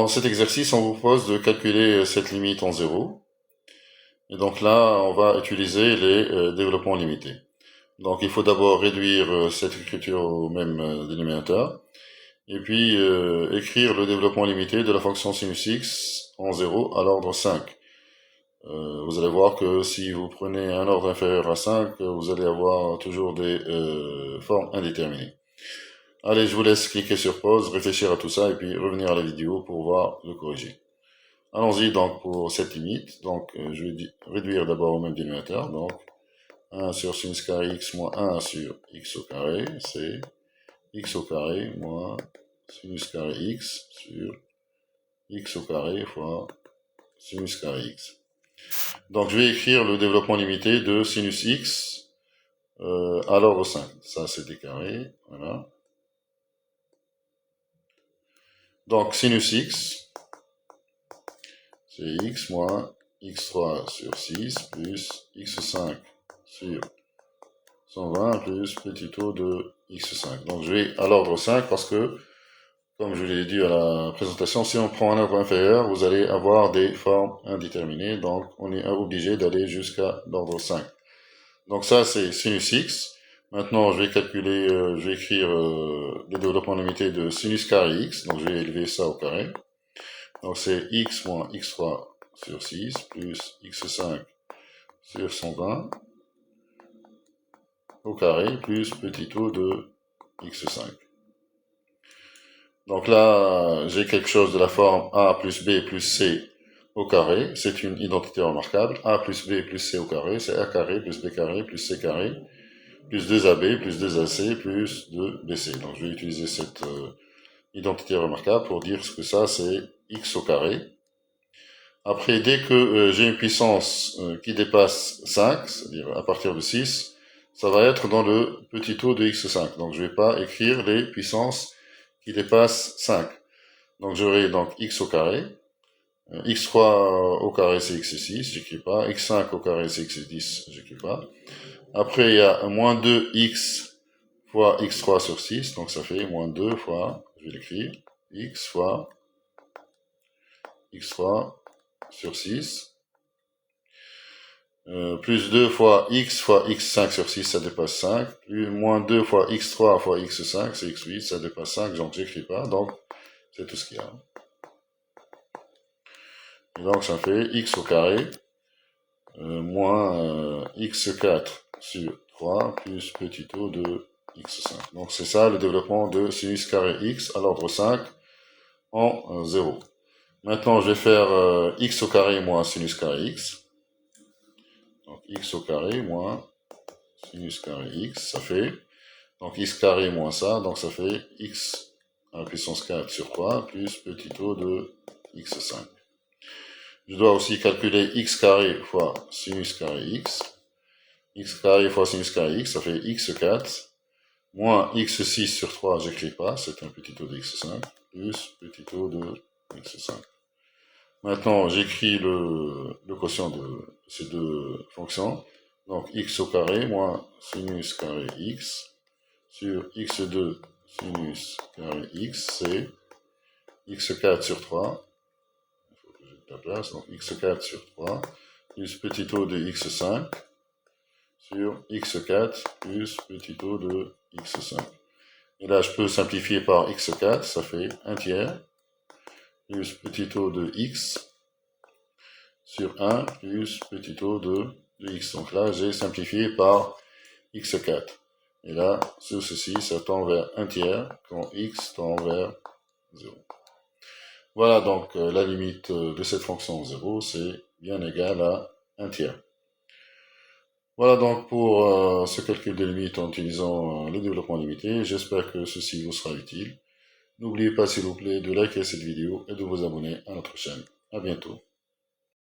cet exercice, on vous propose de calculer cette limite en 0. Et donc là, on va utiliser les développements limités. Donc il faut d'abord réduire cette écriture au même dénominateur. Et puis écrire le développement limité de la fonction sinus x en 0 à l'ordre 5. Vous allez voir que si vous prenez un ordre inférieur à 5, vous allez avoir toujours des formes indéterminées. Allez, je vous laisse cliquer sur pause, réfléchir à tout ça et puis revenir à la vidéo pour voir le corriger. Allons-y donc pour cette limite. Donc je vais réduire d'abord au même dénominateur. Donc 1 sur sinus carré x moins 1 sur x au carré, c'est x au carré moins sinus carré x sur x au carré fois sinus carré x. Donc je vais écrire le développement limité de sinus x à l'ordre 5. Ça c'est des carrés, voilà. Donc sinus x, c'est x moins x3 sur 6 plus x5 sur 120 plus petit o de x5. Donc je vais à l'ordre 5 parce que, comme je l'ai dit à la présentation, si on prend un ordre inférieur, vous allez avoir des formes indéterminées. Donc on est obligé d'aller jusqu'à l'ordre 5. Donc ça c'est sinus x. Maintenant je vais calculer, je vais écrire le développement limité de sinus carré x. Donc je vais élever ça au carré. Donc c'est x moins x3 sur 6 plus x5 sur 120 au carré plus petit o de x5. Donc là, j'ai quelque chose de la forme a plus b plus c au carré. C'est une identité remarquable. A plus b plus c au carré, c'est a carré plus b carré plus c carré plus 2ab plus 2ac plus 2bc. Donc je vais utiliser cette identité remarquable pour dire que ça c'est x au carré. Après, dès que j'ai une puissance qui dépasse 5, c'est-à-dire à partir de 6, ça va être dans le petit o de x5. Donc je ne vais pas écrire les puissances qui dépassent 5. Donc j'aurai donc x au carré. x3 au carré c'est x6, j'écris pas. x5 au carré c'est x10, j'écris pas. Après il y a moins 2x fois x3 sur 6, donc ça fait moins 2 fois, je vais l'écrire, x fois x3 sur 6. Plus 2 fois x5 sur 6, ça dépasse 5. Plus moins 2 fois x3 fois x5, c'est x8, ça dépasse 5, donc j'écris pas. Donc, c'est tout ce qu'il y a. Et donc, ça fait x au carré moins x4 sur 3 plus petit o de x5. Donc, c'est ça le développement de sinus carré x à l'ordre 5 en 0. Maintenant, je vais faire x au carré moins sinus carré x. Donc x au carré moins sinus carré x, ça fait, donc x carré moins ça, donc ça fait x à la puissance 4 sur 3 plus petit o de x5. Je dois aussi calculer x carré fois sinus carré x. X carré fois sinus carré x, ça fait x4 moins x6 sur 3, j'écris pas, c'est un petit o de x5, plus petit o de x5. Maintenant, j'écris le quotient de ces deux fonctions. Donc, x au carré moins sinus carré x sur x2 sinus carré x, c'est x4 sur 3. Il faut que j'ai de la place. Donc, x4 sur 3 plus petit o de x5 sur x4 plus petit o de x5. Et là, je peux simplifier par x4, ça fait 1 tiers plus petit o de x sur 1 plus petit o de x. Donc là, j'ai simplifié par x4. Et là, sur ceci, ça tend vers 1 tiers quand x tend vers 0. Voilà donc la limite de cette fonction 0, c'est bien égal à 1 tiers. Voilà donc pour ce calcul de limite en utilisant le développement limité. J'espère que ceci vous sera utile. N'oubliez pas s'il vous plaît de liker cette vidéo et de vous abonner à notre chaîne. À bientôt.